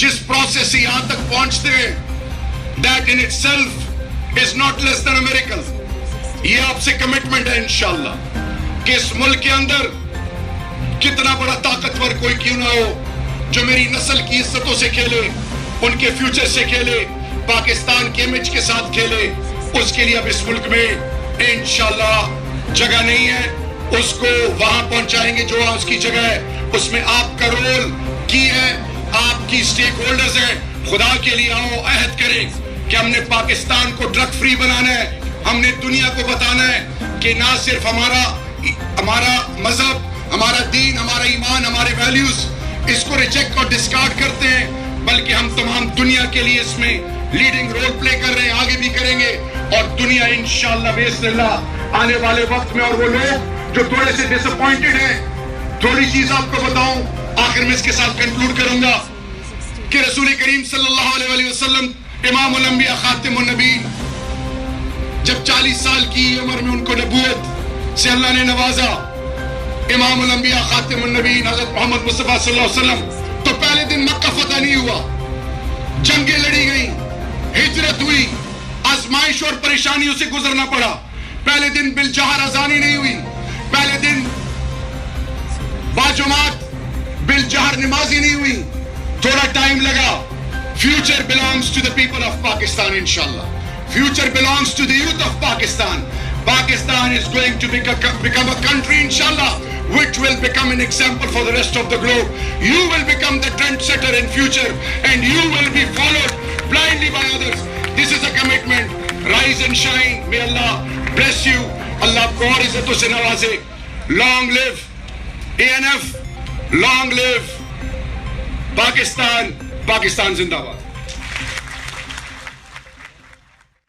جس پروسیس سے یہاں تک پہنچتے ہیں, that in itself is not less than a miracle. یہ آپ سے کمٹمنٹ ہے انشاءاللہ کہ اس ملک کے اندر کتنا بڑا طاقتور کوئی کیوں نہ ہو جو میری نسل کی عزتوں سے کھیلے, ان کے فیوچر سے کھیلے, پاکستان کے امیج کے ساتھ کھیلے, اس کے لیے اب اس ملک میں انشاءاللہ جگہ نہیں ہے. اس کو وہاں پہنچائیں گے جو وہاں اس کی جگہ ہے. اس میں آپ کا رول کی ہے, آپ کی سٹیک ہولڈرز ہیں. خدا کے لیے آؤ عہد کریں کہ ہم نے پاکستان کو ڈرگ فری بنانا ہے. ہم نے دنیا کو بتانا ہے کہ نہ صرف ہمارا مذہب, ہمارا دین, ہمارا ایمان, ہمارے ویلیوز اس کو ریجیکٹ اور ڈسکارڈ کرتے ہیں, بلکہ ہم تمام دنیا کے لیے اس میں لیڈنگ رول پلے کر رہے ہیں, آگے بھی کریں گے. اور دنیا انشاءاللہ باذن اللہ آنے والے وقت میں, اور وہ لوگ جو تھوڑے سے ڈس اپوائنٹڈ ہیں, تھوڑی چیز آپ کو بتاؤں, آخر میں اس کے ساتھ کنکلوڈ کروں گا کہ رسول کریم صلی اللہ علیہ وسلم امام الانبیاء خاتم النبیین, جب 40 سال کی عمر میں ان کو نبوت سے اللہ نے نوازا, امام الانبیاء خاتم النبیین حضرت محمد مصطفیٰ صلی اللہ علیہ وسلم, تو پہلے دن مکہ فتح نہیں ہوا, جنگیں لڑی گئیں, ہجرت ہوئی, آزمائش اور پریشانیوں سے گزرنا پڑا. پہلے دن بالجہر اذانی نہیں ہوئی, پہلے دن باجماعت بالجہر نمازی نہیں ہوئی, تھوڑا ٹائم لگا. Future belongs to the people of Pakistan inshallah. Future belongs to the youth of Pakistan. Pakistan is going to become a country inshallah which will become an example for the rest of the globe. You will become the trendsetter in future and you will be followed blindly by others. This is a commitment. Rise and shine. May Allah bless you. Allah آپ کو اور عزتوں سے نوازے. Long live ANF. Long live Pakistan. Pakistan زندہ باد.